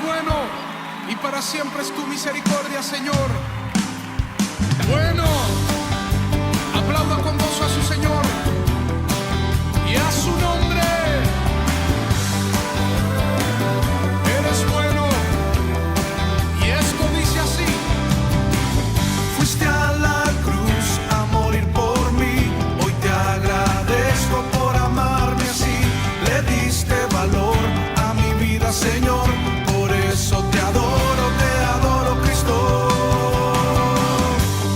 bueno y para siempre es tu misericordia, Señor. Bueno, aplauda con gozo a su Señor y a su nombre. Eres bueno y esto dice así: fuiste a la cruz a morir por mí, hoy te agradezco por amarme así, le diste valor a mi vida, Señor, por eso te adoro Cristo.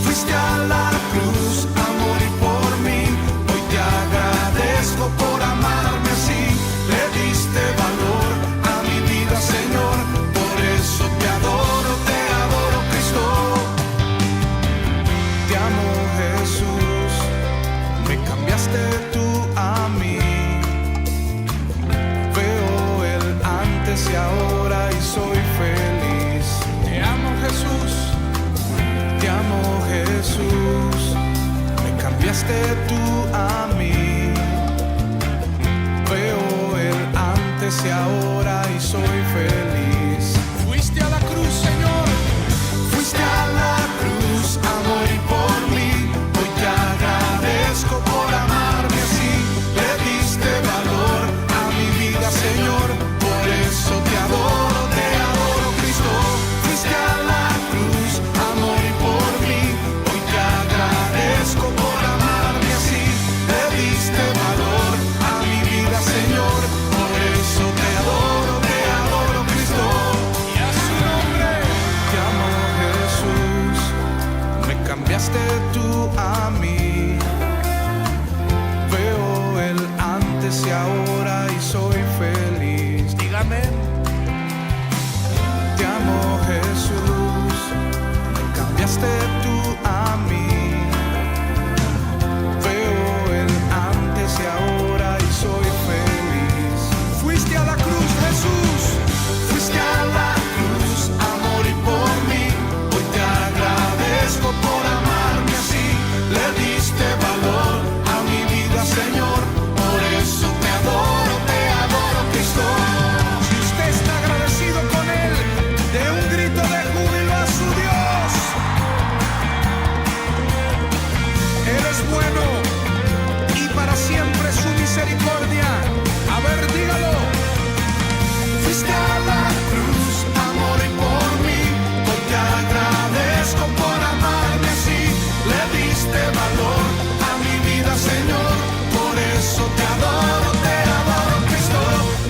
Fuiste a la cruz a morir por mí, hoy te agradezco por amarme así, le diste valor a mi vida, Señor, por eso te adoro Cristo. Te amo, Jesús, me cambiaste tú a mí. Veo el antes y ahora y soy feliz. Te amo, Jesús. Te amo, Jesús, me cambiaste tú a mí. Veo el antes y ahora y soy feliz. Fuiste a la cruz, Señor. Fuiste a la cruz a morir por mí, hoy te agradezco por amarme así, le diste valor a mi vida, Señor, por eso te adoro Cristo. Fuiste a la cruz a morir por mí, hoy te agradezco por amarme así, le diste valor a mi vida, Señor, por eso te adoro Cristo. Y a su nombre. Te amo, Jesús, me cambiaste tú a mí. Veo el antes y ahora y soy feliz. Dígame. Te amo, Jesús, me cambiaste tú a mí. Veo el antes y ahora y soy feliz. Fuiste a la cruz, Jesús. Fuiste a la cruz a morir por mí, hoy te agradezco por amarme así, le diste valor a mi vida, Señor, por eso te adoro Cristo. Si usted está agradecido con Él, dé un grito de júbilo a su Dios. Él es bueno y para siempre su misericordia. A ver, dígalo. Fuiste a la cruz a morir por mí, hoy te agradezco por amarme así, le diste valor a mi vida, Señor, por eso te adoro Cristo.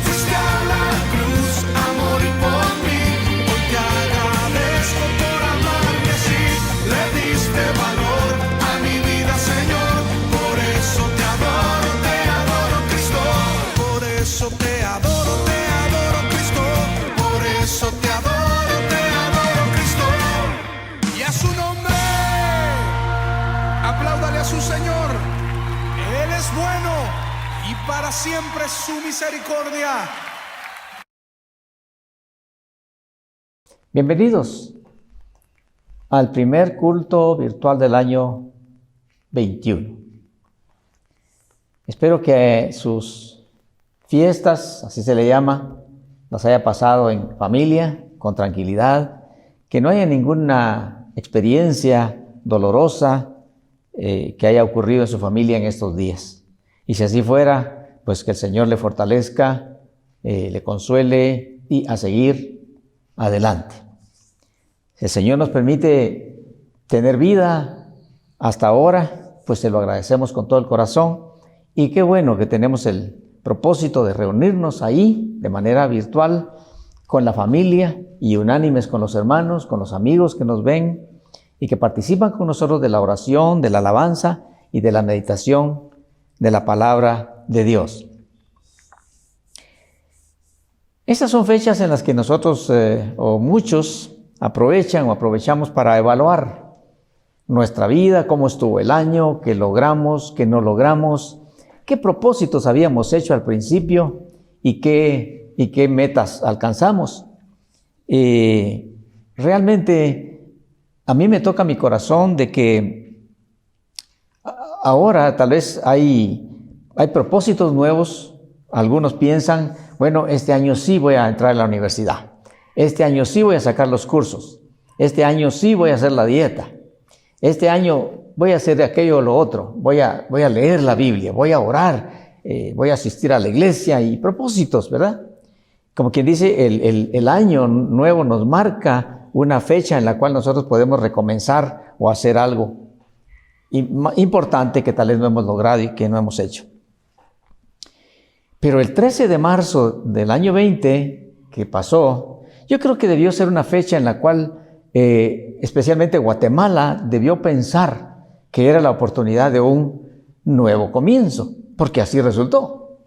Fuiste a la cruz a morir por mí, hoy te agradezco por amarme así, le diste valor a mi vida, Señor, por eso te adoro Cristo. Por eso te adoro Cristo, por eso te adoro Cristo. Y a su nombre. Apláudale a su Señor. Él es bueno y para siempre es su misericordia. Bienvenidos al primer culto virtual del año 21. Espero que sus fiestas, así se le llama, las haya pasado en familia, con tranquilidad, que no haya ninguna experiencia dolorosa que haya ocurrido en su familia en estos días. Y si así fuera, pues que el Señor le fortalezca, le consuele y a seguir adelante. Si el Señor nos permite tener vida hasta ahora, pues se lo agradecemos con todo el corazón. Y qué bueno que tenemos el propósito de reunirnos ahí de manera virtual con la familia y unánimes con los hermanos, con los amigos que nos ven y que participan con nosotros de la oración, de la alabanza y de la meditación de la palabra de Dios. Estas son fechas en las que nosotros o muchos aprovechamos para evaluar nuestra vida, cómo estuvo el año, qué logramos, qué no logramos, qué propósitos habíamos hecho al principio y qué metas alcanzamos. Realmente a mí me toca mi corazón de que ahora tal vez hay propósitos nuevos. Algunos piensan, bueno, este año sí voy a entrar a la universidad. Este año sí voy a sacar los cursos. Este año sí voy a hacer la dieta. Este año voy a hacer aquello o lo otro. Voy a leer la Biblia, voy a orar, voy a asistir a la iglesia y propósitos, ¿verdad? Como quien dice, el año nuevo nos marca una fecha en la cual nosotros podemos recomenzar o hacer algo importante que tal vez no hemos logrado y que no hemos hecho. Pero el 13 de marzo del año 20 que pasó, yo creo que debió ser una fecha en la cual especialmente Guatemala debió pensar que era la oportunidad de un nuevo comienzo, porque así resultó.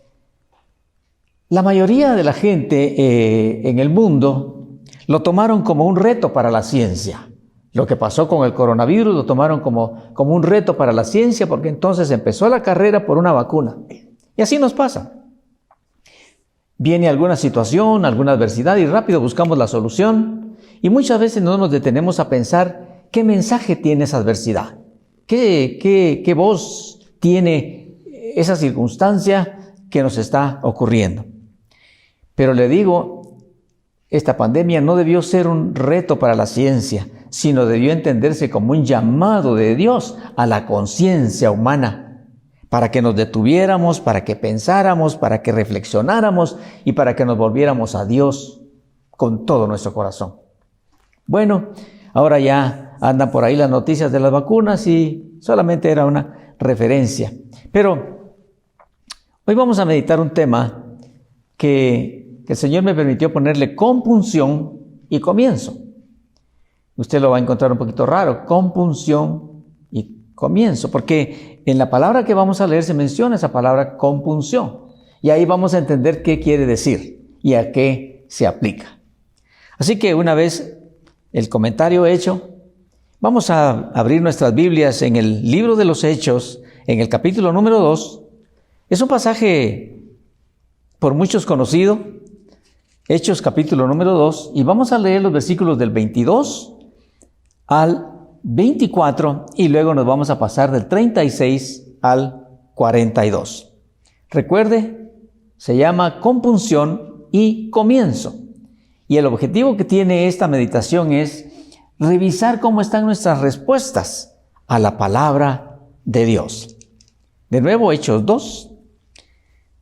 La mayoría de la gente en el mundo lo tomaron como un reto para la ciencia. Lo que pasó con el coronavirus lo tomaron como un reto para la ciencia, porque entonces empezó la carrera por una vacuna. Y así nos pasa. Viene alguna situación, alguna adversidad y rápido buscamos la solución. Y muchas veces no nos detenemos a pensar qué mensaje tiene esa adversidad, qué voz tiene esa circunstancia que nos está ocurriendo. Pero le digo, esta pandemia no debió ser un reto para la ciencia, sino debió entenderse como un llamado de Dios a la conciencia humana, para que nos detuviéramos, para que pensáramos, para que reflexionáramos y para que nos volviéramos a Dios con todo nuestro corazón. Bueno, ahora ya andan por ahí las noticias de las vacunas y solamente era una referencia. Pero hoy vamos a meditar un tema que el Señor me permitió ponerle compunción y comienzo. Usted lo va a encontrar un poquito raro, compunción y comienzo, porque en la palabra que vamos a leer se menciona esa palabra compunción. Y ahí vamos a entender qué quiere decir y a qué se aplica. Así que una vez el comentario hecho, vamos a abrir nuestras Biblias en el libro de los Hechos, en el capítulo número 2. Es un pasaje por muchos conocido, Hechos capítulo número 2, y vamos a leer los versículos del 22 al 24 y luego nos vamos a pasar del 36 al 42. Recuerde, se llama compunción y comienzo. Y el objetivo que tiene esta meditación es revisar cómo están nuestras respuestas a la palabra de Dios. De nuevo, Hechos 2,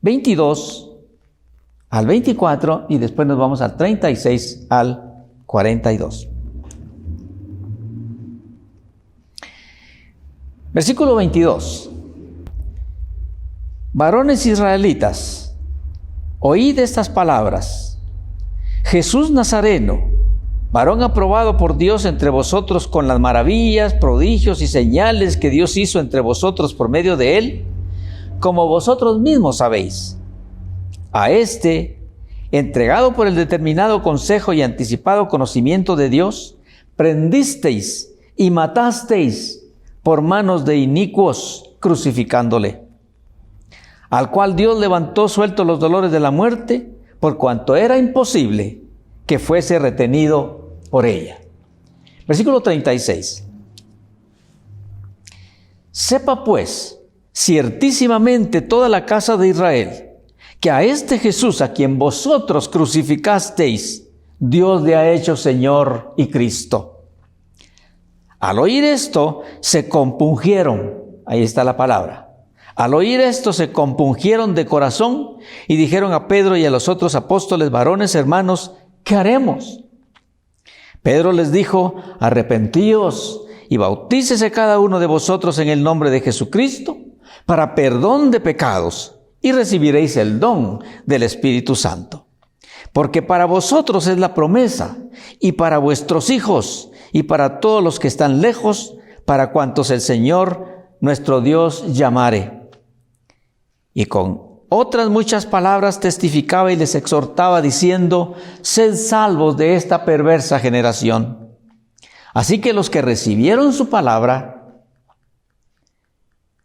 22 al 24 y después nos vamos al 36 al 42. Versículo 22. Varones israelitas, oíd estas palabras. Jesús Nazareno, varón aprobado por Dios entre vosotros con las maravillas, prodigios y señales que Dios hizo entre vosotros por medio de él, como vosotros mismos sabéis. A este, entregado por el determinado consejo y anticipado conocimiento de Dios, prendisteis y matasteis por manos de inicuos, crucificándole, al cual Dios levantó suelto los dolores de la muerte, por cuanto era imposible que fuese retenido por ella. Versículo 36. Sepa pues, ciertísimamente toda la casa de Israel, que a este Jesús a quien vosotros crucificasteis, Dios le ha hecho Señor y Cristo. Al oír esto, se compungieron. Ahí está la palabra. Al oír esto, se compungieron de corazón y dijeron a Pedro y a los otros apóstoles, varones, hermanos, ¿qué haremos? Pedro les dijo, arrepentíos y bautícese cada uno de vosotros en el nombre de Jesucristo para perdón de pecados y recibiréis el don del Espíritu Santo. Porque para vosotros es la promesa y para vuestros hijos y para todos los que están lejos, para cuantos el Señor nuestro Dios llamare. Y con otras muchas palabras testificaba y les exhortaba diciendo, sed salvos de esta perversa generación. Así que los que recibieron su palabra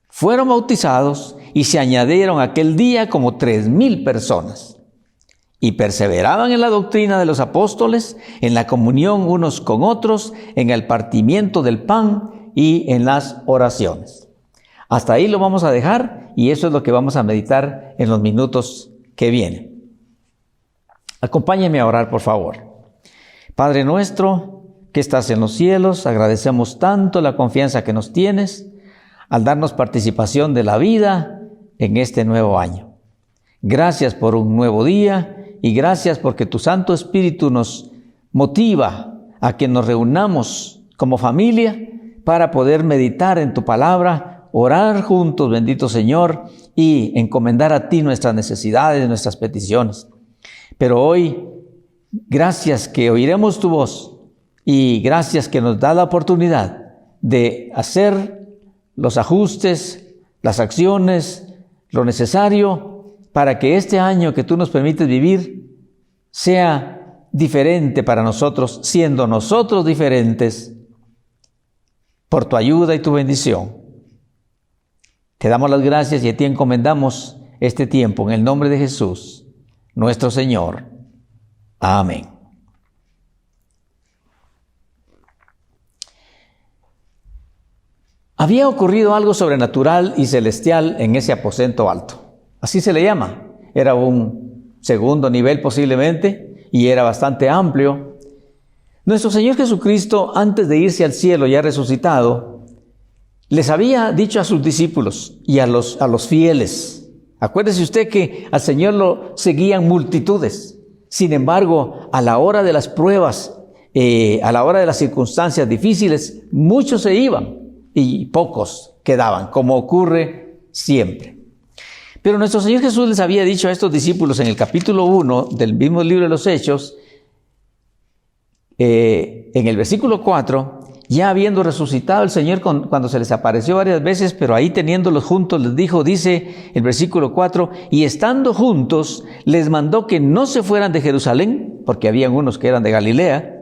fueron bautizados y se añadieron aquel día como 3,000 personas. Y perseveraban en la doctrina de los apóstoles, en la comunión unos con otros, en el partimiento del pan y en las oraciones. Hasta ahí lo vamos a dejar y eso es lo que vamos a meditar en los minutos que vienen. Acompáñenme a orar, por favor. Padre nuestro que estás en los cielos, agradecemos tanto la confianza que nos tienes al darnos participación de la vida en este nuevo año. Gracias por un nuevo día y gracias porque tu Santo Espíritu nos motiva a que nos reunamos como familia para poder meditar en tu palabra, orar juntos, bendito Señor, y encomendar a ti nuestras necesidades, nuestras peticiones. Pero hoy, gracias que oiremos tu voz y gracias que nos da la oportunidad de hacer los ajustes, las acciones, lo necesario para que este año que tú nos permites vivir sea diferente para nosotros, siendo nosotros diferentes por tu ayuda y tu bendición. Te damos las gracias y a ti encomendamos este tiempo en el nombre de Jesús, nuestro Señor. Amén. Había ocurrido algo sobrenatural y celestial en ese aposento alto. Así se le llama. Era un segundo nivel posiblemente y era bastante amplio. Nuestro Señor Jesucristo, antes de irse al cielo ya resucitado, les había dicho a sus discípulos y a los fieles. Acuérdese usted que al Señor lo seguían multitudes. Sin embargo, a la hora de las pruebas, a la hora de las circunstancias difíciles, muchos se iban y pocos quedaban, como ocurre siempre. Pero nuestro Señor Jesús les había dicho a estos discípulos en el capítulo 1 del mismo libro de los Hechos, en el versículo 4, ya habiendo resucitado el Señor cuando se les apareció varias veces, pero ahí teniéndolos juntos les dijo, dice el versículo 4, y estando juntos les mandó que no se fueran de Jerusalén, porque habían unos que eran de Galilea,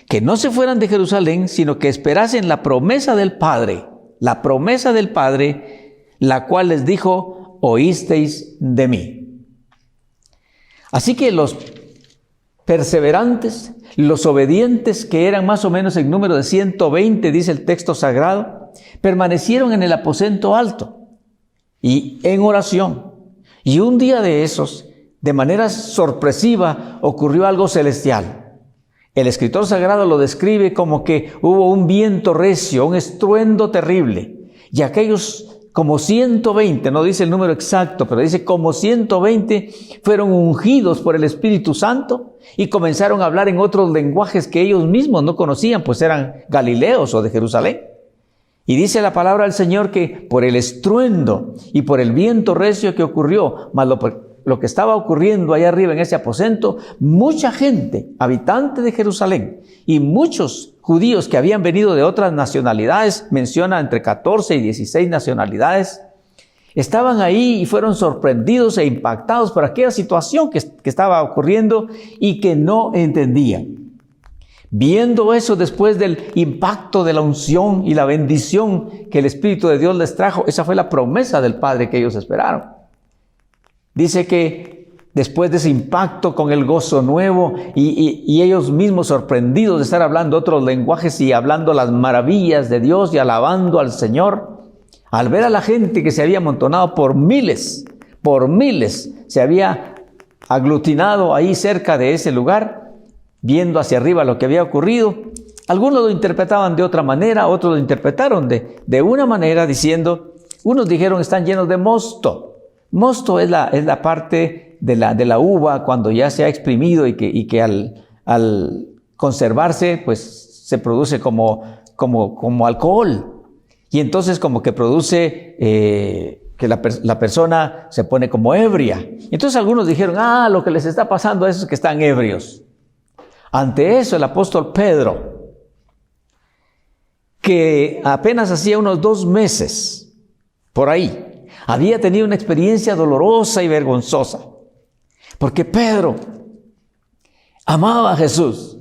que no se fueran de Jerusalén, sino que esperasen la promesa del Padre, la cual les dijo, oísteis de mí. Así que los perseverantes, los obedientes, que eran más o menos en número de 120, dice el texto sagrado, permanecieron en el aposento alto y en oración. Y un día de esos, de manera sorpresiva, ocurrió algo celestial. El escritor sagrado lo describe como que hubo un viento recio, un estruendo terrible, y aquellos como 120, no dice el número exacto, pero dice como 120 fueron ungidos por el Espíritu Santo y comenzaron a hablar en otros lenguajes que ellos mismos no conocían, pues eran galileos o de Jerusalén. Y dice la palabra del Señor que por el estruendo y por el viento recio que ocurrió, más lo que estaba ocurriendo allá arriba en ese aposento, mucha gente, habitante de Jerusalén, y muchos judíos que habían venido de otras nacionalidades, menciona entre 14 y 16 nacionalidades, estaban ahí y fueron sorprendidos e impactados por aquella situación que estaba ocurriendo y que no entendían. Viendo eso después del impacto de la unción y la bendición que el Espíritu de Dios les trajo, esa fue la promesa del Padre que ellos esperaron. Dice que después de ese impacto con el gozo nuevo y ellos mismos sorprendidos de estar hablando otros lenguajes y hablando las maravillas de Dios y alabando al Señor, al ver a la gente que se había amontonado por miles, se había aglutinado ahí cerca de ese lugar, viendo hacia arriba lo que había ocurrido, algunos lo interpretaban de otra manera, otros lo interpretaron de una manera diciendo, unos dijeron están llenos de mosto. Mosto es la parte de la uva cuando ya se ha exprimido y que al conservarse pues se produce como alcohol y entonces como que produce que la persona se pone como ebria. Entonces algunos dijeron, lo que les está pasando a esos que están ebrios. Ante eso el apóstol Pedro, que apenas hacía unos 2 meses por ahí, había tenido una experiencia dolorosa y vergonzosa, porque Pedro amaba a Jesús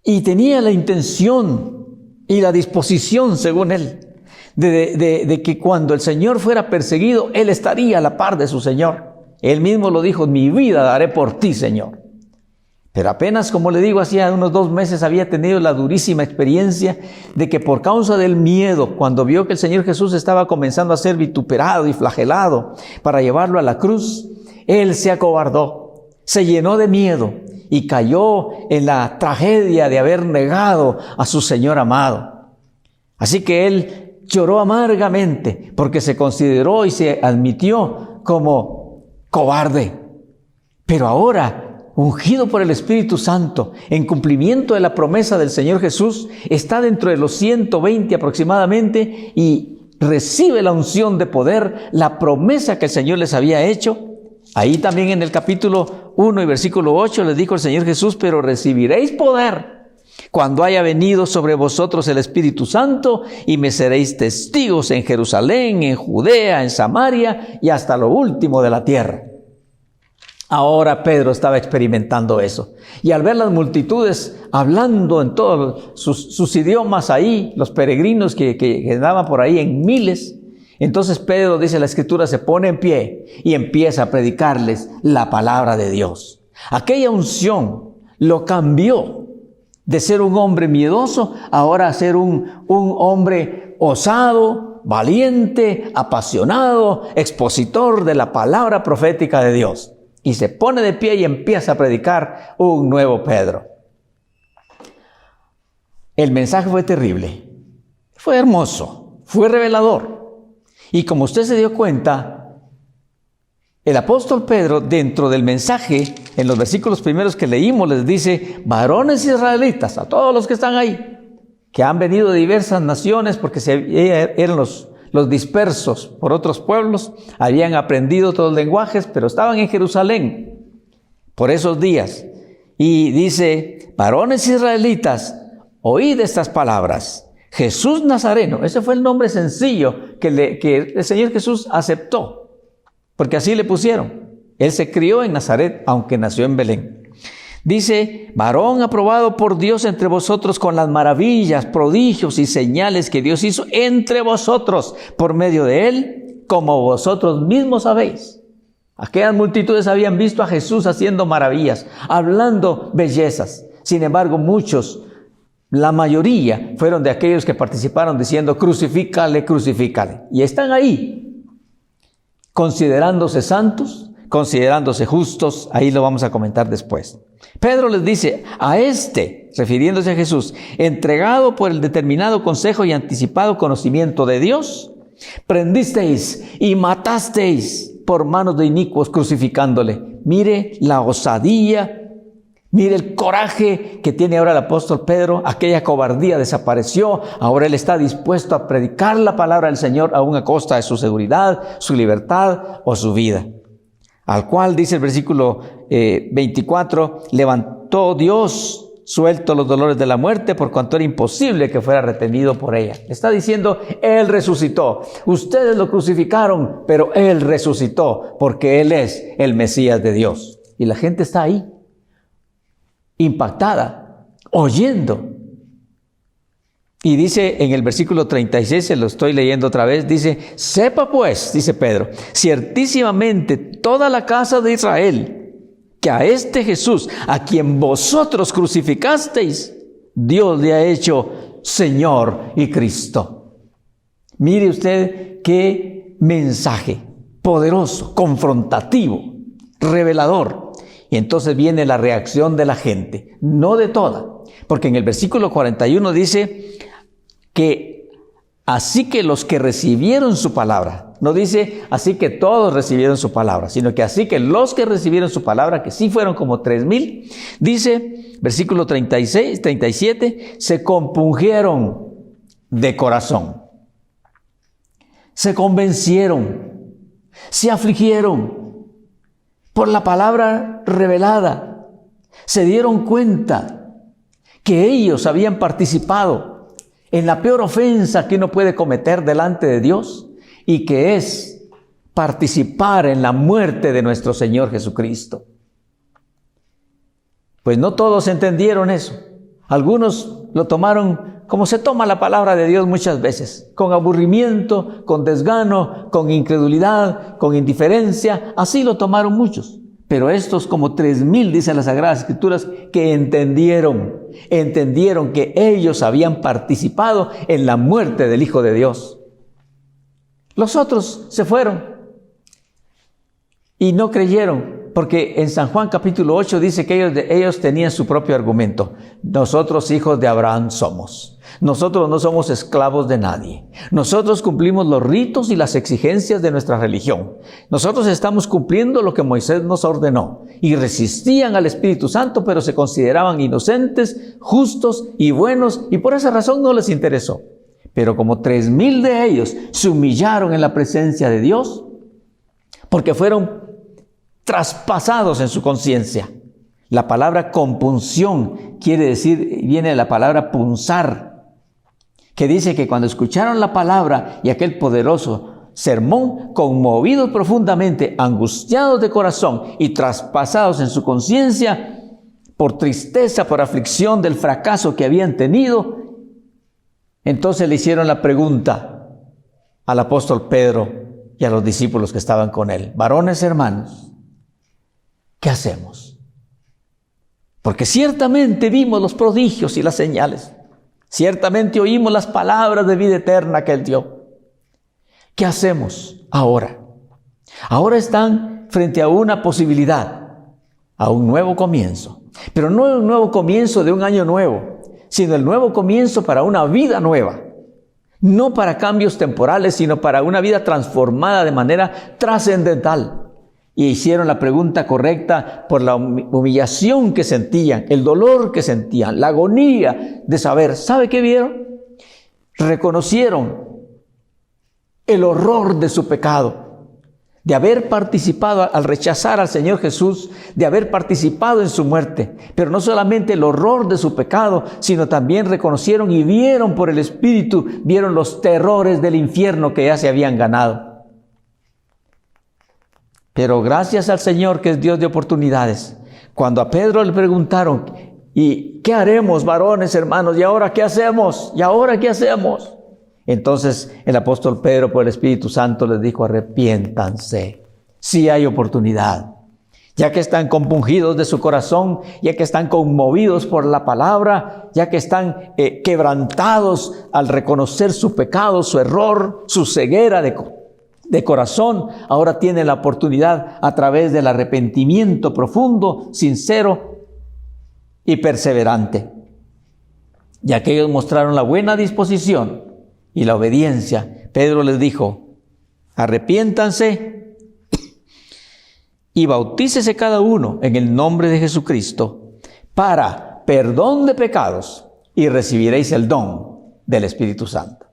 y tenía la intención y la disposición, según él, de que cuando el Señor fuera perseguido, él estaría a la par de su Señor. Él mismo lo dijo, mi vida daré por ti, Señor. Pero apenas, como le digo, hacía unos 2 meses había tenido la durísima experiencia de que por causa del miedo, cuando vio que el Señor Jesús estaba comenzando a ser vituperado y flagelado para llevarlo a la cruz, él se acobardó, se llenó de miedo y cayó en la tragedia de haber negado a su Señor amado. Así que él lloró amargamente porque se consideró y se admitió como cobarde. Pero ahora, ungido por el Espíritu Santo, en cumplimiento de la promesa del Señor Jesús, está dentro de los 120 aproximadamente y recibe la unción de poder, la promesa que el Señor les había hecho. Ahí también en el capítulo 1 y versículo 8 les dijo el Señor Jesús: pero recibiréis poder cuando haya venido sobre vosotros el Espíritu Santo, y me seréis testigos en Jerusalén, en Judea, en Samaria y hasta lo último de la tierra. Ahora Pedro estaba experimentando eso. Y al ver las multitudes hablando en todos sus idiomas ahí, los peregrinos que andaban por ahí en miles, entonces Pedro, dice la Escritura, se pone en pie y empieza a predicarles la palabra de Dios. Aquella unción lo cambió de ser un hombre miedoso, ahora a ser un hombre osado, valiente, apasionado, expositor de la palabra profética de Dios. Y se pone de pie y empieza a predicar un nuevo Pedro. El mensaje fue terrible, fue hermoso, fue revelador. Y como usted se dio cuenta, el apóstol Pedro, dentro del mensaje, en los versículos primeros que leímos, les dice: varones israelitas, a todos los que están ahí, que han venido de diversas naciones, porque eran los dispersos por otros pueblos, habían aprendido todos los lenguajes, pero estaban en Jerusalén por esos días. Y dice: varones israelitas, oíd estas palabras. Jesús Nazareno, ese fue el nombre sencillo que el Señor Jesús aceptó, porque así le pusieron. Él se crió en Nazaret, aunque nació en Belén. Dice: varón aprobado por Dios entre vosotros con las maravillas, prodigios y señales que Dios hizo entre vosotros por medio de él, como vosotros mismos sabéis. Aquellas multitudes habían visto a Jesús haciendo maravillas, hablando bellezas. Sin embargo, muchos, la mayoría, fueron de aquellos que participaron diciendo: crucifícale, crucifícale. Y están ahí, considerándose santos, considerándose justos. Ahí lo vamos a comentar después. Pedro les dice: a este, refiriéndose a Jesús, entregado por el determinado consejo y anticipado conocimiento de Dios, prendisteis y matasteis por manos de inicuos, crucificándole. Mire la osadía, mire el coraje que tiene ahora el apóstol Pedro. Aquella cobardía desapareció. Ahora él está dispuesto a predicar la palabra del Señor, aún a costa de su seguridad, su libertad o su vida. Al cual, dice el versículo 24, levantó Dios suelto los dolores de la muerte, por cuanto era imposible que fuera retenido por ella. Está diciendo: Él resucitó. Ustedes lo crucificaron, pero Él resucitó, porque Él es el Mesías de Dios. Y la gente está ahí, impactada, oyendo. Y dice en el versículo 36, se lo estoy leyendo otra vez, dice: sepa pues, dice Pedro, ciertísimamente toda la casa de Israel, que a este Jesús, a quien vosotros crucificasteis, Dios le ha hecho Señor y Cristo. Mire usted qué mensaje poderoso, confrontativo, revelador. Y entonces viene la reacción de la gente, no de toda, porque en el versículo 41 dice que así que los que recibieron su palabra, no dice así que todos recibieron su palabra, sino que así que los que recibieron su palabra, que sí fueron como 3,000, dice, versículo 36, 37, se compungieron de corazón, se convencieron, se afligieron por la palabra revelada, se dieron cuenta que ellos habían participado en la peor ofensa que uno puede cometer delante de Dios, y que es participar en la muerte de nuestro Señor Jesucristo. Pues no todos entendieron eso. Algunos lo tomaron como se toma la palabra de Dios muchas veces, con aburrimiento, con desgano, con incredulidad, con indiferencia. Así lo tomaron muchos. Pero estos como 3,000, dicen las Sagradas Escrituras, que entendieron que ellos habían participado en la muerte del Hijo de Dios. Los otros se fueron y no creyeron. porque en San Juan capítulo 8 dice que ellos tenían su propio argumento. Nosotros hijos de Abraham somos. Nosotros no somos esclavos de nadie. Nosotros cumplimos los ritos y las exigencias de nuestra religión. Nosotros estamos cumpliendo lo que Moisés nos ordenó. Y resistían al Espíritu Santo, pero se consideraban inocentes, justos y buenos, y por esa razón no les interesó. Pero como 3,000 de ellos se humillaron en la presencia de Dios, porque fueron traspasados en su conciencia. La palabra compunción viene de la palabra punzar, que dice que cuando escucharon la palabra y aquel poderoso sermón, conmovidos profundamente, angustiados de corazón y traspasados en su conciencia, por tristeza, por aflicción del fracaso que habían tenido, entonces le hicieron la pregunta al apóstol Pedro y a los discípulos que estaban con él: varones hermanos, ¿qué hacemos? Porque ciertamente vimos los prodigios y las señales. Ciertamente oímos las palabras de vida eterna que Él dio. ¿Qué hacemos ahora? Ahora están frente a una posibilidad, a un nuevo comienzo. Pero no un nuevo comienzo de un año nuevo, sino el nuevo comienzo para una vida nueva. No para cambios temporales, sino para una vida transformada de manera trascendental. Y hicieron la pregunta correcta por la humillación que sentían, el dolor que sentían, la agonía de saber. ¿Sabe qué vieron? Reconocieron el horror de su pecado, de haber participado al rechazar al Señor Jesús, de haber participado en su muerte. Pero no solamente el horror de su pecado, sino también reconocieron y vieron por el Espíritu, vieron los terrores del infierno que ya se habían ganado. Pero gracias al Señor, que es Dios de oportunidades, cuando a Pedro le preguntaron: ¿y qué haremos, varones hermanos? ¿Y ahora qué hacemos? ¿Y ahora qué hacemos? Entonces el apóstol Pedro, por el Espíritu Santo, les dijo: arrepiéntanse. Sí hay oportunidad. Ya que están compungidos de su corazón, ya que están conmovidos por la palabra, ya que están quebrantados al reconocer su pecado, su error, su ceguera de corazón, ahora tienen la oportunidad a través del arrepentimiento profundo, sincero y perseverante. Ya que ellos mostraron la buena disposición y la obediencia, Pedro les dijo: arrepiéntanse y bautícese cada uno en el nombre de Jesucristo para perdón de pecados, y recibiréis el don del Espíritu Santo.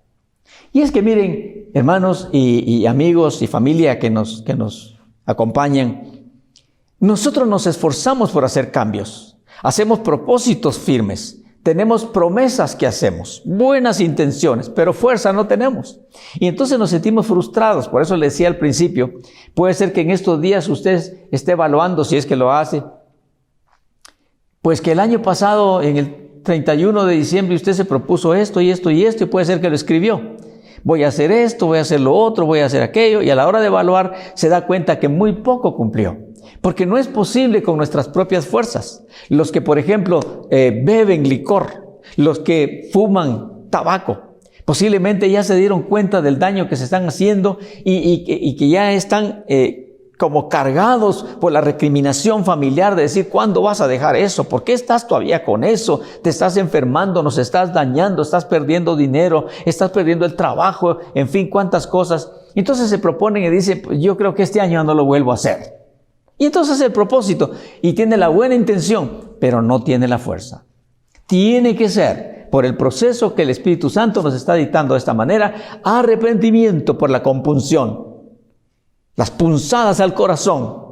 Y es que miren, hermanos y amigos y familia que nos acompañan, nosotros nos esforzamos por hacer cambios, hacemos propósitos firmes, tenemos promesas que hacemos, buenas intenciones, pero fuerza no tenemos. Y entonces nos sentimos frustrados. Por eso le decía al principio, puede ser que en estos días usted esté evaluando, si es que lo hace, pues que el año pasado, en el 31 de diciembre, usted se propuso esto y esto y esto, y puede ser que lo escribió. Voy a hacer esto, voy a hacer lo otro, voy a hacer aquello, y a la hora de evaluar se da cuenta que muy poco cumplió. Porque no es posible con nuestras propias fuerzas. Los que, por ejemplo, beben licor, los que fuman tabaco, posiblemente ya se dieron cuenta del daño que se están haciendo y que ya están como cargados por la recriminación familiar de decir: ¿cuándo vas a dejar eso? ¿Por qué estás todavía con eso? Te estás enfermando, nos estás dañando, estás perdiendo dinero, estás perdiendo el trabajo, en fin, cuántas cosas. Entonces se proponen y dicen: pues yo creo que este año no lo vuelvo a hacer. Y entonces el propósito, y tiene la buena intención, pero no tiene la fuerza. Tiene que ser por el proceso que el Espíritu Santo nos está dictando de esta manera: arrepentimiento por la compunción, las punzadas al corazón.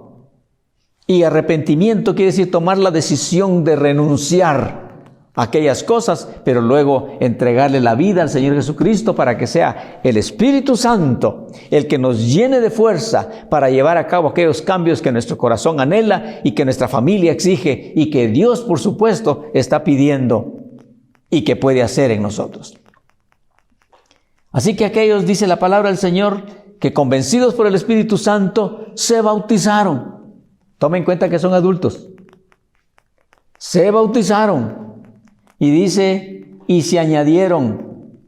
Y arrepentimiento quiere decir tomar la decisión de renunciar a aquellas cosas, pero luego entregarle la vida al Señor Jesucristo para que sea el Espíritu Santo el que nos llene de fuerza para llevar a cabo aquellos cambios que nuestro corazón anhela y que nuestra familia exige y que Dios, por supuesto, está pidiendo y que puede hacer en nosotros. Así que aquellos, dice la palabra del Señor, que convencidos por el Espíritu Santo se bautizaron. Tomen en cuenta que son adultos. Se bautizaron. Y dice: y se añadieron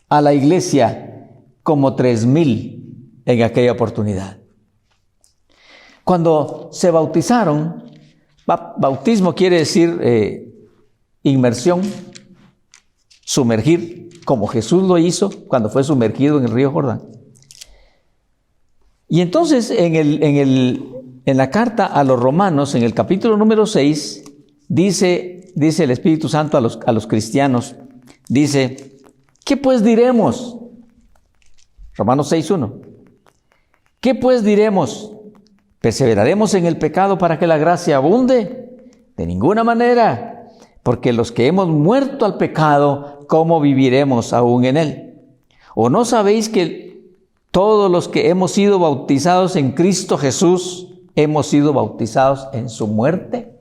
a la iglesia como 3,000 en aquella oportunidad. Cuando se bautizaron, bautismo quiere decir inmersión, sumergir, como Jesús lo hizo cuando fue sumergido en el río Jordán. Y entonces en la carta a los romanos, en el capítulo número 6, dice el Espíritu Santo a los cristianos, dice, ¿qué pues diremos? Romanos 6:1. ¿Qué pues diremos? ¿Perseveraremos en el pecado para que la gracia abunde? De ninguna manera, porque los que hemos muerto al pecado, ¿cómo viviremos aún en él? ¿O no sabéis que todos los que hemos sido bautizados en Cristo Jesús, hemos sido bautizados en su muerte?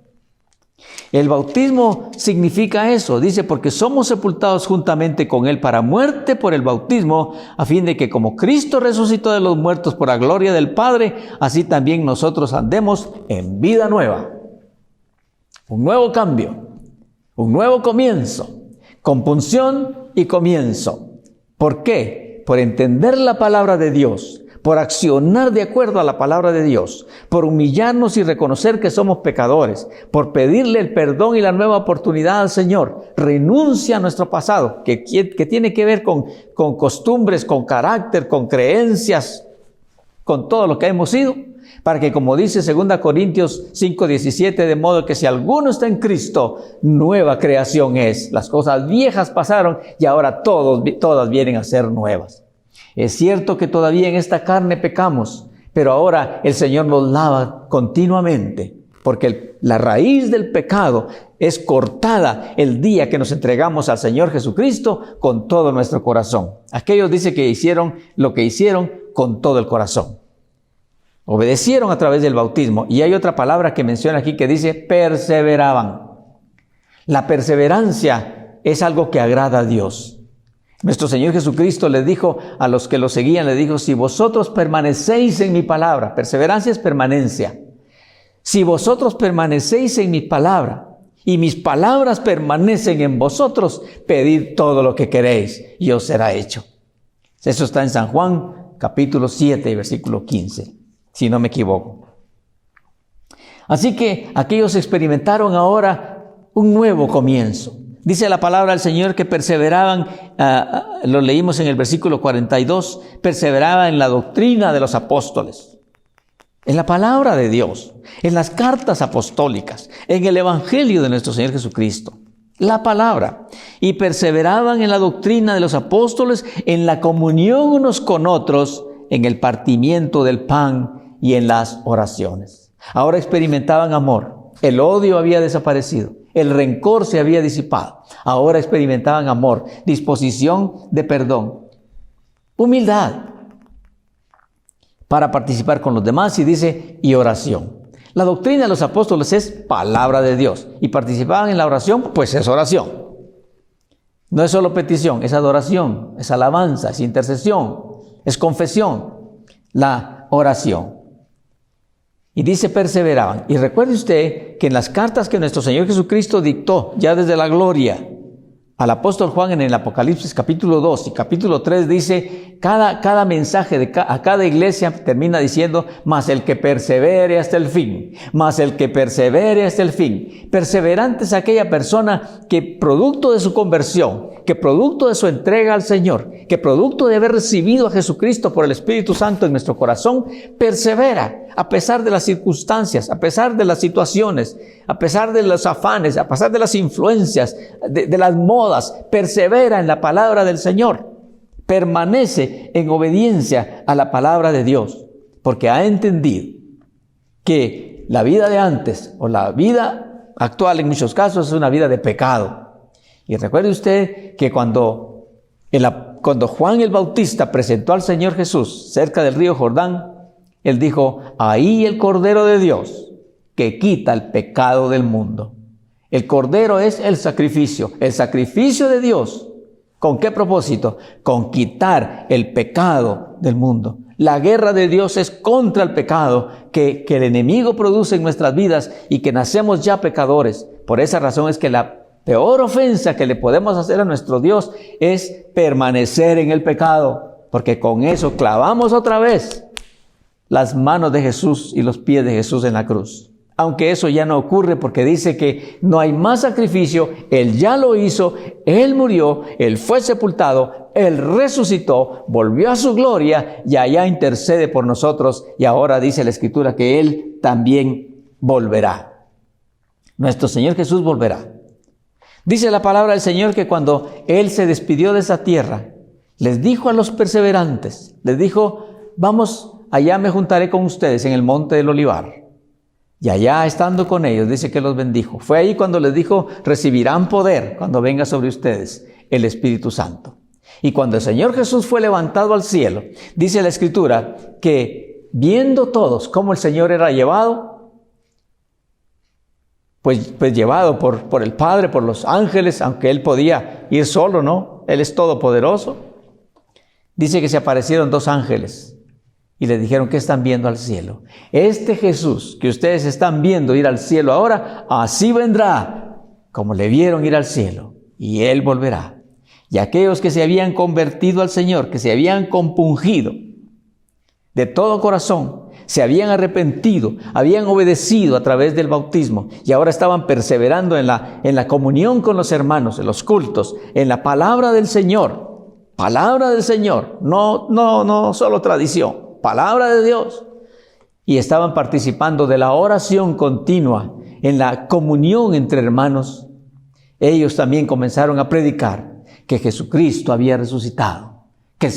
El bautismo significa eso, dice, porque somos sepultados juntamente con Él para muerte por el bautismo, a fin de que como Cristo resucitó de los muertos por la gloria del Padre, así también nosotros andemos en vida nueva. Un nuevo cambio, un nuevo comienzo, compunción y comienzo. ¿Por qué? Por entender la palabra de Dios, por accionar de acuerdo a la palabra de Dios, por humillarnos y reconocer que somos pecadores, por pedirle el perdón y la nueva oportunidad al Señor. Renuncia a nuestro pasado, que tiene que ver con costumbres, con carácter, con creencias, con todo lo que hemos sido, para que, como dice 2 Corintios 5:17, de modo que si alguno está en Cristo, nueva creación es. Las cosas viejas pasaron y ahora todas vienen a ser nuevas. Es cierto que todavía en esta carne pecamos, pero ahora el Señor nos lava continuamente, porque la raíz del pecado es cortada el día que nos entregamos al Señor Jesucristo con todo nuestro corazón. Aquellos dice que hicieron lo que hicieron con todo el corazón. Obedecieron a través del bautismo. Y hay otra palabra que menciona aquí que dice perseveraban. La perseverancia es algo que agrada a Dios. Nuestro Señor Jesucristo le dijo a los que lo seguían, le dijo, si vosotros permanecéis en mi palabra, perseverancia es permanencia. Si vosotros permanecéis en mi palabra y mis palabras permanecen en vosotros, pedid todo lo que queréis y os será hecho. Eso está en San Juan, capítulo 7, versículo 15, si no me equivoco. Así que aquellos experimentaron ahora un nuevo comienzo. Dice la palabra del Señor que perseveraban, lo leímos en el versículo 42, perseveraban en la doctrina de los apóstoles, en la palabra de Dios, en las cartas apostólicas, en el evangelio de nuestro Señor Jesucristo, la palabra. Y perseveraban en la doctrina de los apóstoles, en la comunión unos con otros, en el partimiento del pan y en las oraciones. Ahora experimentaban amor, el odio había desaparecido. El rencor se había disipado. Ahora experimentaban amor, disposición de perdón, humildad para participar con los demás, y dice, y oración. La doctrina de los apóstoles es palabra de Dios, y participaban en la oración, pues es oración. No es solo petición, es adoración, es alabanza, es intercesión, es confesión, la oración. Y dice perseveraban. Y recuerde usted que en las cartas que nuestro Señor Jesucristo dictó ya desde la gloria al apóstol Juan en el Apocalipsis capítulo 2 y capítulo 3 dice, cada mensaje a cada iglesia termina diciendo, mas el que persevere hasta el fin, mas el que persevere hasta el fin. Perseverante es aquella persona que producto de su conversión, que producto de su entrega al Señor, que producto de haber recibido a Jesucristo por el Espíritu Santo en nuestro corazón, persevera a pesar de las circunstancias, a pesar de las situaciones, a pesar de los afanes, a pesar de las influencias, de las modas, persevera en la palabra del Señor, permanece en obediencia a la palabra de Dios, porque ha entendido que la vida de antes o la vida actual en muchos casos es una vida de pecado. Y recuerde usted que cuando Juan el Bautista presentó al Señor Jesús cerca del río Jordán, él dijo, ahí el Cordero de Dios que quita el pecado del mundo. El Cordero es el sacrificio de Dios. ¿Con qué propósito? Con quitar el pecado del mundo. La guerra de Dios es contra el pecado que el enemigo produce en nuestras vidas y que nacemos ya pecadores. Por esa razón es que la peor ofensa que le podemos hacer a nuestro Dios es permanecer en el pecado, porque con eso clavamos otra vez las manos de Jesús y los pies de Jesús en la cruz. Aunque eso ya no ocurre porque dice que no hay más sacrificio, Él ya lo hizo, Él murió, Él fue sepultado, Él resucitó, volvió a su gloria y allá intercede por nosotros y ahora dice la Escritura que Él también volverá. Nuestro Señor Jesús volverá. Dice la palabra del Señor que cuando Él se despidió de esa tierra, les dijo a los perseverantes, les dijo, vamos, allá me juntaré con ustedes en el monte del Olivar. Y allá estando con ellos, dice que los bendijo. Fue ahí cuando les dijo, recibirán poder cuando venga sobre ustedes el Espíritu Santo. Y cuando el Señor Jesús fue levantado al cielo, dice la Escritura que viendo todos cómo el Señor era llevado, pues llevado por el Padre, por los ángeles, aunque Él podía ir solo, ¿no? Él es todopoderoso. Dice que se aparecieron 2 ángeles y le dijeron, ¿qué están viendo al cielo? Este Jesús que ustedes están viendo ir al cielo ahora, así vendrá, como le vieron ir al cielo, y Él volverá. Y aquellos que se habían convertido al Señor, que se habían compungido de todo corazón, se habían arrepentido, habían obedecido a través del bautismo y ahora estaban perseverando en la comunión con los hermanos, en los cultos, en la palabra del Señor. Palabra del Señor, no solo tradición, palabra de Dios. Y estaban participando de la oración continua, en la comunión entre hermanos. Ellos también comenzaron a predicar que Jesucristo había resucitado, que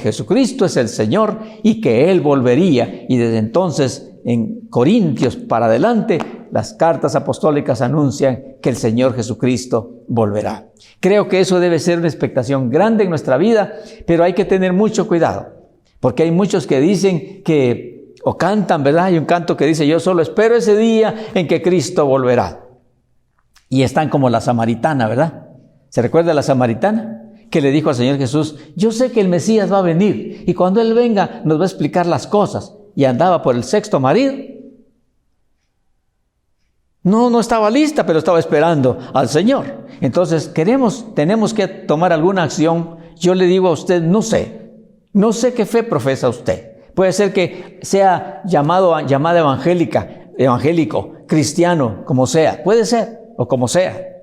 Jesucristo es el Señor y que Él volvería. Y desde entonces, en Corintios para adelante, las cartas apostólicas anuncian que el Señor Jesucristo volverá. Creo que eso debe ser una expectación grande en nuestra vida, pero hay que tener mucho cuidado, porque hay muchos que dicen que, o cantan, ¿verdad? Hay un canto que dice, yo solo espero ese día en que Cristo volverá. Y están como la samaritana, ¿verdad? ¿Se recuerda la samaritana? Que le dijo al Señor Jesús, yo sé que el Mesías va a venir y cuando Él venga nos va a explicar las cosas. Y andaba por el 6º marido. No estaba lista, pero estaba esperando al Señor. Entonces tenemos que tomar alguna acción. Yo le digo a usted, no sé qué fe profesa usted. Puede ser que sea llamada evangélico, cristiano, como sea. Puede ser, o como sea.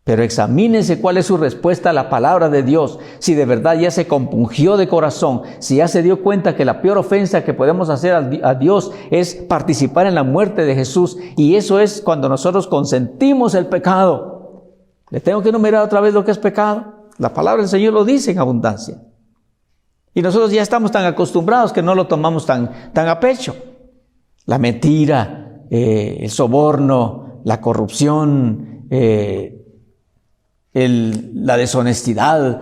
Pero examínese cuál es su respuesta a la palabra de Dios. Si de verdad ya se compungió de corazón, si ya se dio cuenta que la peor ofensa que podemos hacer a Dios es participar en la muerte de Jesús. Y eso es cuando nosotros consentimos el pecado. Le tengo que enumerar otra vez lo que es pecado. La palabra del Señor lo dice en abundancia. Y nosotros ya estamos tan acostumbrados que no lo tomamos tan a pecho. La mentira, el soborno, la corrupción, la deshonestidad,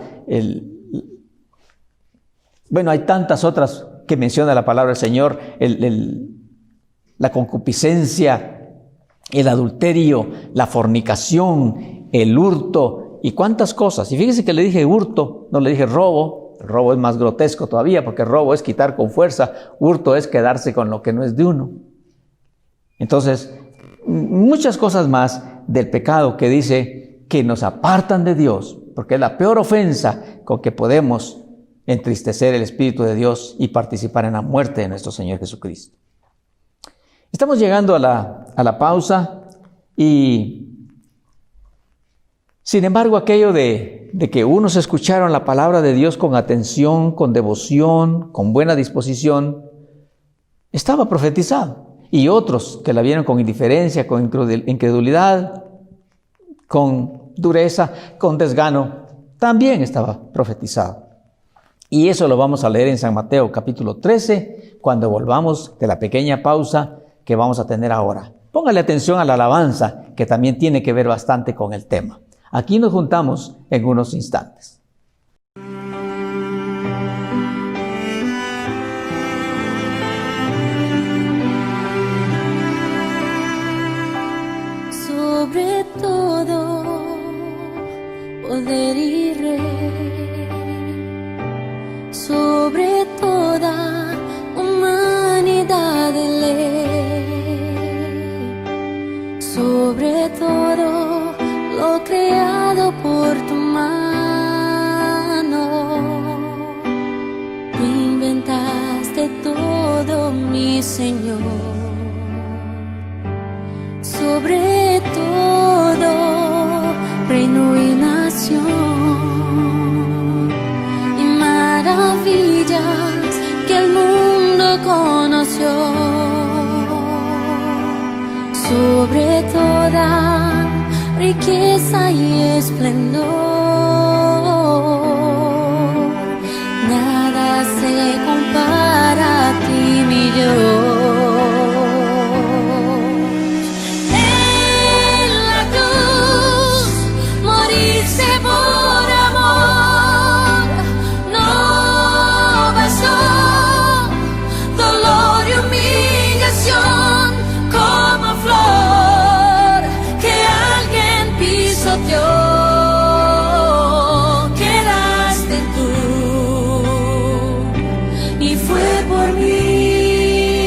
bueno, hay tantas otras que menciona la palabra del Señor, la concupiscencia, el adulterio, la fornicación, el hurto y cuántas cosas. Y fíjese que le dije hurto, no le dije robo. El robo es más grotesco todavía porque robo es quitar con fuerza, hurto es quedarse con lo que no es de uno. Entonces, muchas cosas más del pecado que dice que nos apartan de Dios, porque es la peor ofensa con que podemos entristecer el Espíritu de Dios y participar en la muerte de nuestro Señor Jesucristo. Estamos llegando a la pausa y, sin embargo, aquello de que unos escucharon la palabra de Dios con atención, con devoción, con buena disposición, estaba profetizado. Y otros que la vieron con indiferencia, con incredulidad, con dureza, con desgano, también estaba profetizado. Y eso lo vamos a leer en San Mateo capítulo 13, cuando volvamos de la pequeña pausa que vamos a tener ahora. Póngale atención a la alabanza, que también tiene que ver bastante con el tema. Aquí nos juntamos en unos instantes. Sobre todo poder y rey, sobre toda humanidad de ley, sobre todo lo creado por tu mano, tú inventaste todo mi Señor. Sobre todo reino y nación y maravillas que el mundo conoció. Sobre toda riqueza y esplendor, nada se compara a ti, mi Dios. En la cruz moriste por amor, no bastó dolor y humillación como flor que alguien pisoteó. Quedaste tú y fue por mí,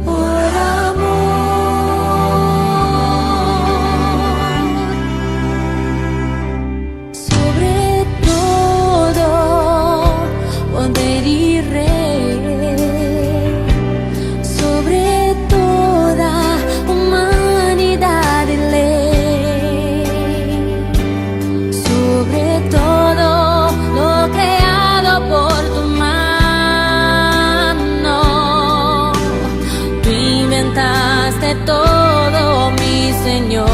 por amor. Sobre todo poder y rey, sobre toda humanidad y ley, sobre todo lo creado por tu mano, tú inventaste todo, mi Señor.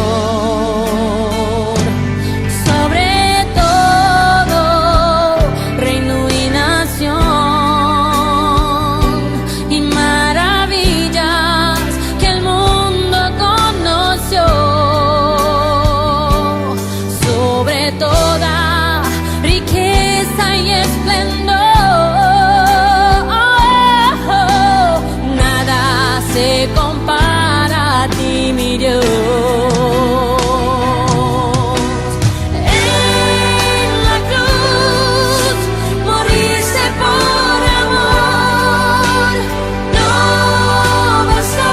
Sobre todo reino y nación y maravillas que el mundo conoció. Sobre toda riqueza y esplendor, nada se compara a ti, mi Dios. En la cruz moriste por amor, no bastó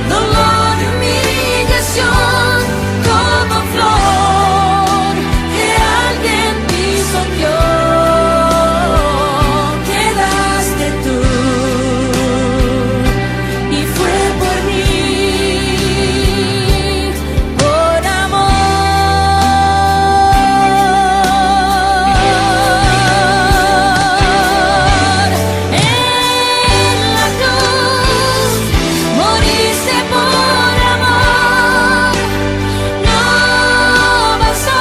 dolor y humillación como flor que alguien pisoteó. Quedaste tú y fue por mí, por amor. En la cruz moriste por amor, no bastó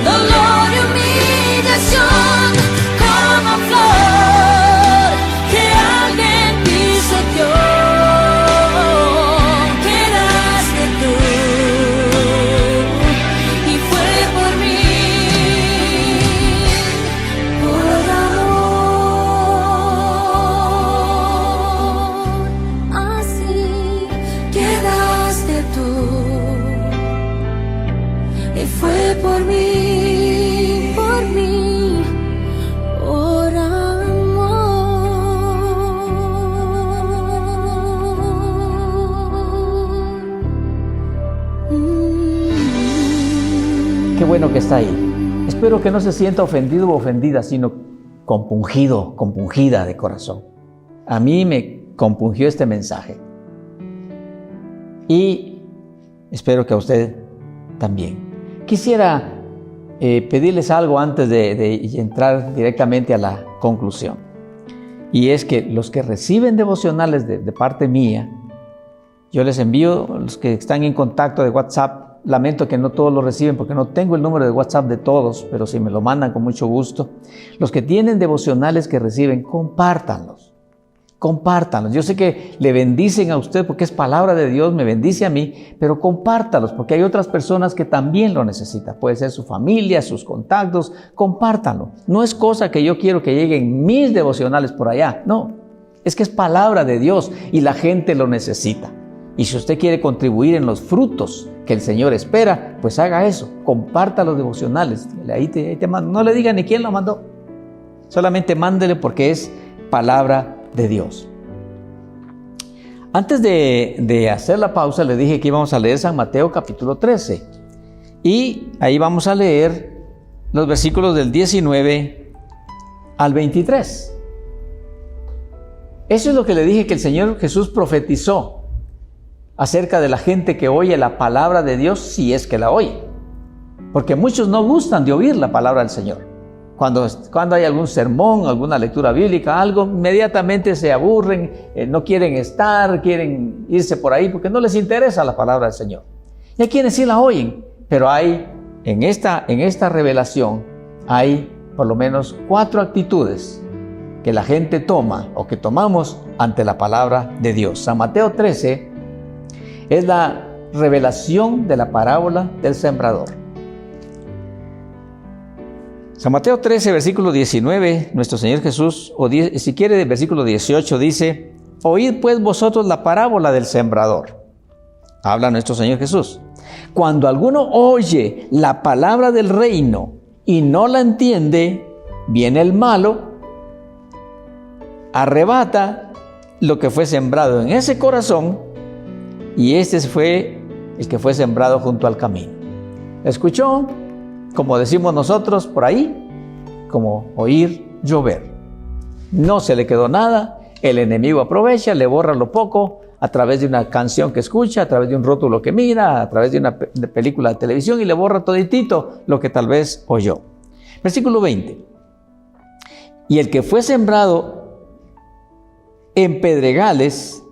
dolor y humillación como flor que alguien pisoteó. Quedaste tú y fue por mí, por amor. Así quedaste tú y fue por mí, por amor. Qué bueno que está ahí. Espero que no se sienta ofendido o ofendida, sino compungido, compungida de corazón. A mí me compungió este mensaje. Y espero que a usted también. Quisiera pedirles algo antes de entrar directamente a la conclusión. Y es que los que reciben devocionales de parte mía, yo les envío, los que están en contacto de WhatsApp, lamento que no todos lo reciben porque no tengo el número de WhatsApp de todos, pero si me lo mandan con mucho gusto. Los que tienen devocionales que reciben, compártanlos. Compártanlos. Yo sé que le bendicen a usted porque es palabra de Dios, me bendice a mí, pero compártalos porque hay otras personas que también lo necesitan. Puede ser su familia, sus contactos, compártanlo. No es cosa que yo quiero que lleguen mis devocionales por allá, no. Es que es palabra de Dios y la gente lo necesita. Y si usted quiere contribuir en los frutos que el Señor espera, pues haga eso. Comparta los devocionales. Ahí te mando. No le diga ni quién lo mandó. Solamente mándele porque es palabra de Dios. Antes de hacer la pausa, le dije que íbamos a leer San Mateo capítulo 13. Y ahí vamos a leer los versículos del 19 al 23. Eso es lo que le dije que el Señor Jesús profetizó acerca de la gente que oye la palabra de Dios, si es que la oye. Porque muchos no gustan de oír la palabra del Señor. Cuando hay algún sermón, alguna lectura bíblica, algo, inmediatamente se aburren, no quieren estar, quieren irse por ahí porque no les interesa la palabra del Señor. Y hay quienes sí la oyen, pero hay, en esta revelación, hay por lo menos 4 actitudes que la gente toma o que tomamos ante la palabra de Dios. San Mateo 13 es la revelación de la parábola del sembrador. San Mateo 13, versículo 19, nuestro Señor Jesús, si quiere, del versículo 18 dice: oíd pues vosotros la parábola del sembrador. Habla nuestro Señor Jesús. Cuando alguno oye la palabra del reino y no la entiende, viene el malo, arrebata lo que fue sembrado en ese corazón, y este fue el que fue sembrado junto al camino. ¿Escuchó? Como decimos nosotros por ahí, como oír llover. No se le quedó nada, el enemigo aprovecha, le borra lo poco a través de una canción que escucha, a través de un rótulo que mira, a través de una película de televisión, y le borra toditito lo que tal vez oyó. Versículo 20. Y el que fue sembrado en pedregales,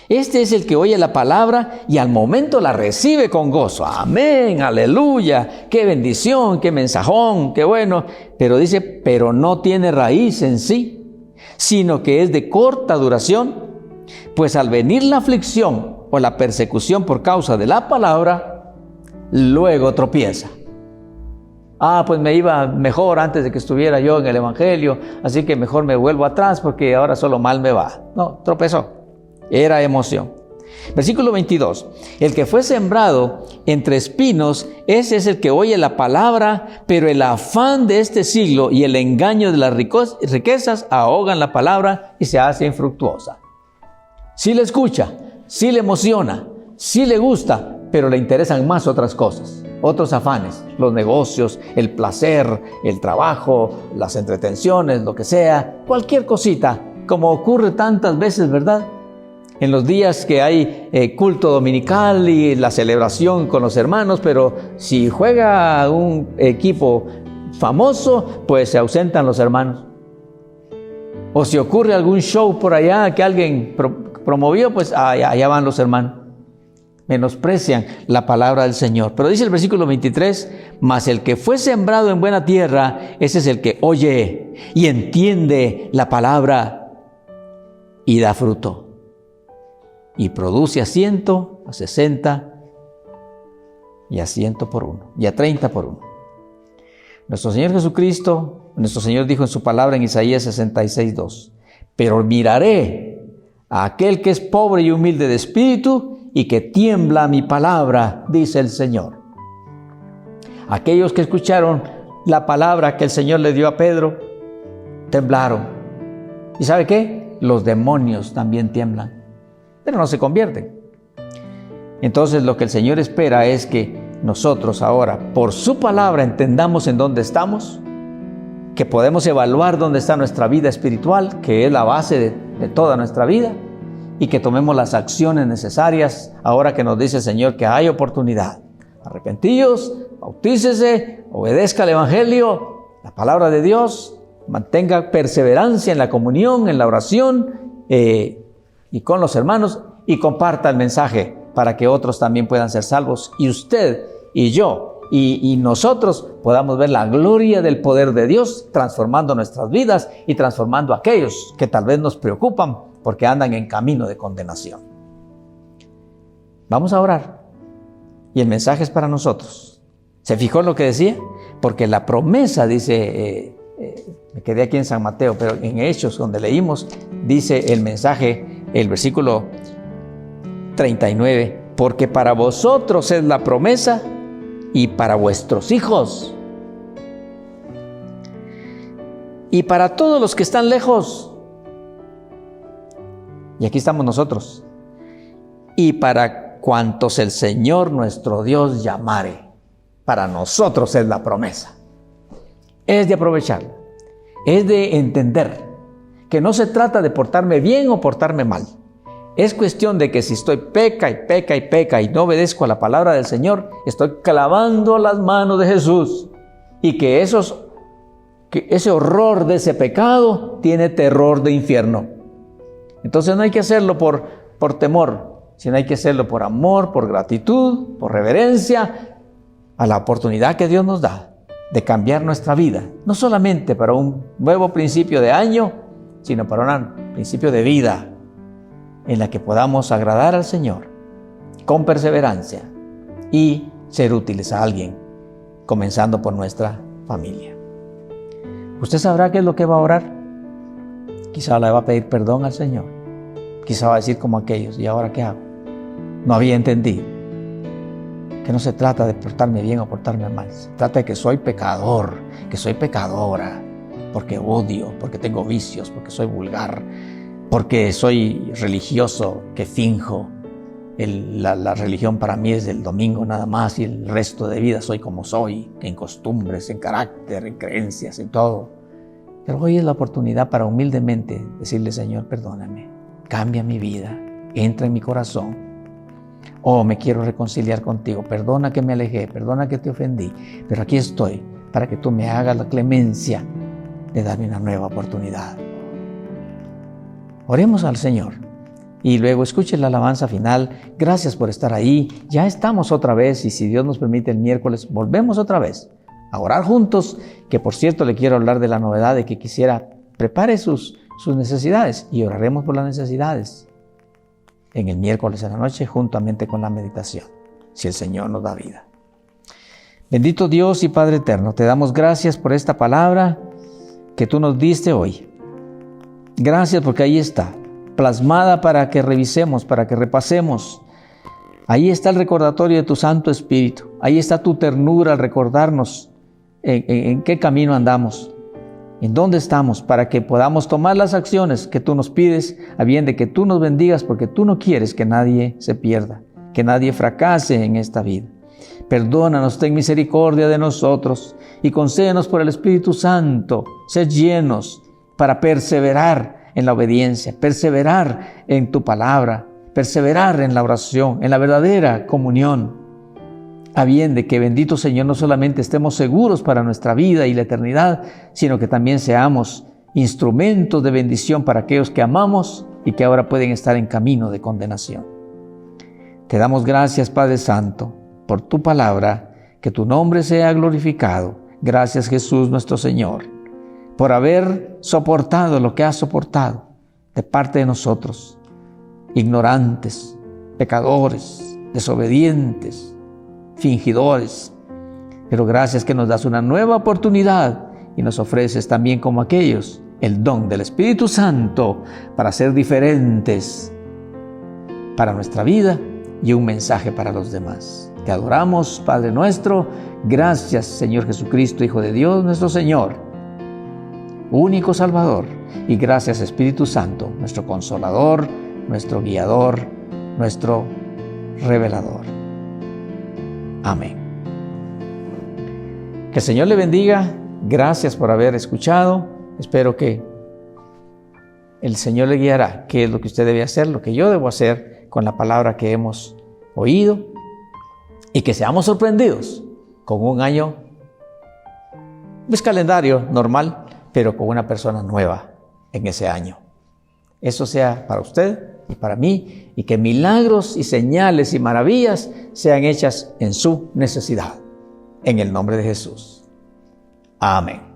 este es el que oye la palabra y al momento la recibe con gozo. Amén, aleluya, qué bendición, qué mensajón, qué bueno. Pero dice, pero no tiene raíz en sí, sino que es de corta duración, pues al venir la aflicción o la persecución por causa de la palabra, luego tropieza. Pues me iba mejor antes de que estuviera yo en el evangelio, así que mejor me vuelvo atrás porque ahora solo mal me va. No, tropezó. Era emoción. Versículo 22. El que fue sembrado entre espinos, ese es el que oye la palabra, pero el afán de este siglo y el engaño de las riquezas ahogan la palabra y se hace infructuosa. Sí le escucha, sí le emociona, sí le gusta, pero le interesan más otras cosas, otros afanes, los negocios, el placer, el trabajo, las entretenciones, lo que sea, cualquier cosita, como ocurre tantas veces, ¿verdad? En los días que hay culto dominical y la celebración con los hermanos, pero si juega un equipo famoso, pues se ausentan los hermanos. O si ocurre algún show por allá que alguien promovió, pues allá van los hermanos. Menosprecian la palabra del Señor. Pero dice el versículo 23, mas el que fue sembrado en buena tierra, ese es el que oye y entiende la palabra y da fruto. Y produce a 100, a 60 y a 100 por uno, y a 30 por uno. Nuestro Señor Jesucristo, nuestro Señor dijo en su palabra en Isaías 66:2, pero miraré a aquel que es pobre y humilde de espíritu y que tiembla a mi palabra, dice el Señor. Aquellos que escucharon la palabra que el Señor le dio a Pedro, temblaron. ¿Y sabe qué? Los demonios también tiemblan, pero no se convierten. Entonces lo que el Señor espera es que nosotros ahora, por su palabra, entendamos en dónde estamos, que podemos evaluar dónde está nuestra vida espiritual, que es la base de toda nuestra vida, y que tomemos las acciones necesarias ahora que nos dice el Señor que hay oportunidad. Arrepentíos, bautícese, obedezca el evangelio, la palabra de Dios, mantenga perseverancia en la comunión, en la oración, y con los hermanos, y comparta el mensaje para que otros también puedan ser salvos, y usted y yo y nosotros podamos ver la gloria del poder de Dios transformando nuestras vidas y transformando a aquellos que tal vez nos preocupan porque andan en camino de condenación. Vamos a orar, y el mensaje es para nosotros. ¿Se fijó en lo que decía? Porque la promesa dice, me quedé aquí en San Mateo, pero en Hechos, donde leímos, dice el mensaje, el versículo 39, porque para vosotros es la promesa y para vuestros hijos y para todos los que están lejos. Y aquí estamos nosotros. Y para cuantos el Señor nuestro Dios llamare. Para nosotros es la promesa. Es de aprovecharla. Es de entender que no se trata de portarme bien o portarme mal. Es cuestión de que si estoy peca y no obedezco a la palabra del Señor, estoy clavando las manos de Jesús. Y que ese horror de ese pecado tiene terror de infierno. Entonces no hay que hacerlo por temor, sino hay que hacerlo por amor, por gratitud, por reverencia a la oportunidad que Dios nos da de cambiar nuestra vida. No solamente para un nuevo principio de año, sino para un principio de vida en la que podamos agradar al Señor con perseverancia y ser útiles a alguien, comenzando por nuestra familia. Usted sabrá qué es lo que va a orar. Quizá le va a pedir perdón al Señor. Quizá va a decir como aquellos: ¿y ahora qué hago? No había entendido que no se trata de portarme bien o portarme mal. Se trata de que soy pecador, que soy pecadora, porque odio, porque tengo vicios, porque soy vulgar, porque soy religioso, que finjo. La religión para mí es del domingo nada más, y el resto de vida soy como soy, en costumbres, en carácter, en creencias, en todo. Pero hoy es la oportunidad para humildemente decirle: Señor, perdóname, cambia mi vida, entra en mi corazón. Oh, me quiero reconciliar contigo, perdona que me alejé, perdona que te ofendí, pero aquí estoy para que tú me hagas la clemencia de darme una nueva oportunidad. Oremos al Señor y luego escuche la alabanza final. Gracias por estar ahí. Ya estamos otra vez, y si Dios nos permite, el miércoles volvemos otra vez a orar juntos, que por cierto le quiero hablar de la novedad de que quisiera prepare sus necesidades, y oraremos por las necesidades en el miércoles en la noche juntamente con la meditación, si el Señor nos da vida. Bendito Dios y Padre eterno, te damos gracias por esta palabra que tú nos diste hoy. Gracias porque ahí está, plasmada para que revisemos, para que repasemos. Ahí está el recordatorio de tu Santo Espíritu. Ahí está tu ternura al recordarnos en qué camino andamos, en dónde estamos, para que podamos tomar las acciones que tú nos pides, a bien de que tú nos bendigas, porque tú no quieres que nadie se pierda, que nadie fracase en esta vida. Perdónanos, ten misericordia de nosotros y concédenos por el Espíritu Santo ser llenos para perseverar en la obediencia, perseverar en tu palabra, perseverar en la oración, en la verdadera comunión, a bien de que, bendito Señor, no solamente estemos seguros para nuestra vida y la eternidad, sino que también seamos instrumentos de bendición para aquellos que amamos y que ahora pueden estar en camino de condenación. Te damos gracias, Padre Santo, por tu palabra, que tu nombre sea glorificado. Gracias, Jesús nuestro Señor, por haber soportado lo que has soportado de parte de nosotros, ignorantes, pecadores, desobedientes, fingidores. Pero gracias que nos das una nueva oportunidad y nos ofreces también, como aquellos, el don del Espíritu Santo para ser diferentes para nuestra vida y un mensaje para los demás. Te adoramos, Padre nuestro. Gracias, Señor Jesucristo, Hijo de Dios, nuestro Señor, único Salvador. Y gracias, Espíritu Santo, nuestro Consolador, nuestro Guiador, nuestro Revelador. Amén. Que el Señor le bendiga. Gracias por haber escuchado. Espero que el Señor le guiará qué es lo que usted debe hacer, lo que yo debo hacer con la palabra que hemos oído, y que seamos sorprendidos con un año, pues calendario normal, pero con una persona nueva en ese año. Eso sea para usted y para mí, y que milagros y señales y maravillas sean hechas en su necesidad. En el nombre de Jesús. Amén.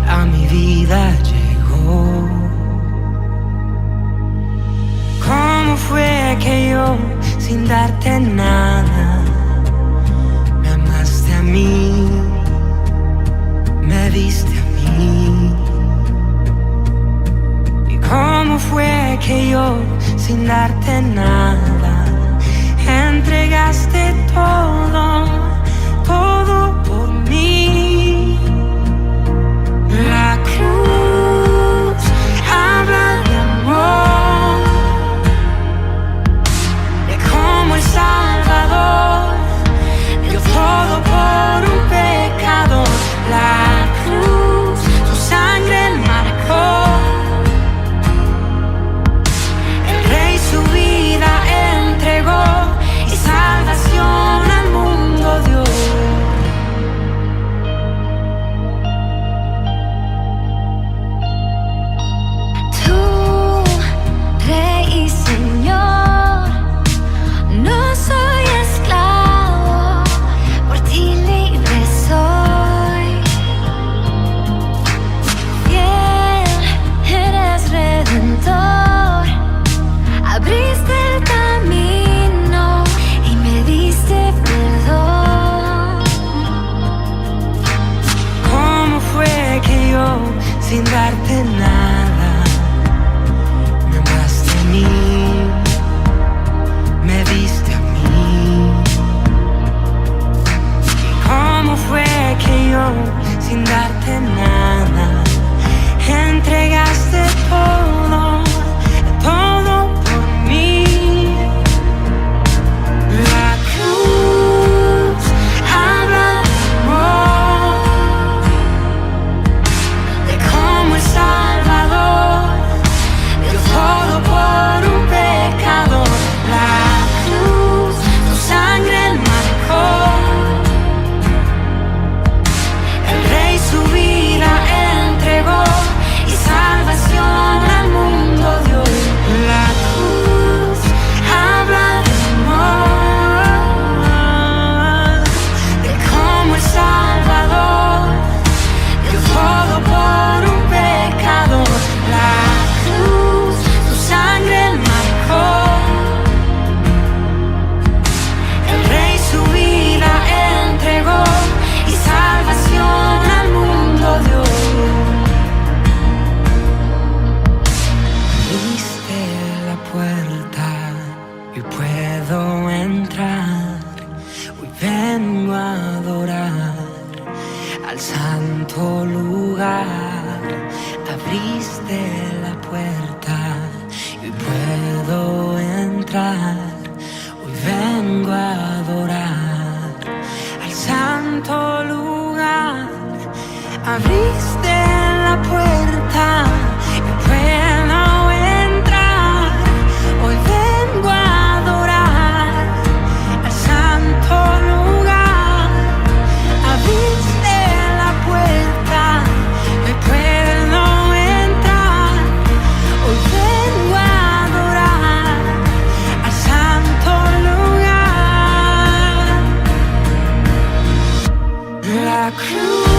A mi vida llegó. ¿Cómo fue que yo, sin darte nada, me amaste a mí, me diste a mí? ¿Y cómo fue que yo, sin darte nada, entregaste todo, todo por mí? La cruz habla de amor, de cómo el Salvador dio todo por un pecador. La cruz, su sangre marcó. El Rey su vida entregó y salvación al mundo dio. Tú, Rey y Señor, no soy esclavo, por ti libre soy. Fiel, eres redentor, abriste el camino y me diste perdón. ¿Cómo fue que yo, sin darte nada, me amaste a mí, me diste a mí? ¿Y cómo fue que yo, sin darte nada, entregaste todo, todo por mí? La cruz habla de amor, de cómo el Salvador dio todo por un pecador. La cruz, su sangre marcó. El Rey su vida entregó y salvación al mundo dio. La cruz habla de amor, de cómo el Salvador dio todo por un pecador. La cruz, su sangre marcó. El Rey su vida entregó y salvación al mundo dio. Abriste la puerta y puedo entrar. Hoy vengo a adorar al santo lugar. Abriste la puerta y puedo entrar. Hoy vengo a adorar al santo lugar. Abriste la puerta y puedo entrar. Hoy vengo a adorar al santo lugar. Abriste la puerta y puedo entrar. Hoy vengo a adorar al santo lugar. La cruz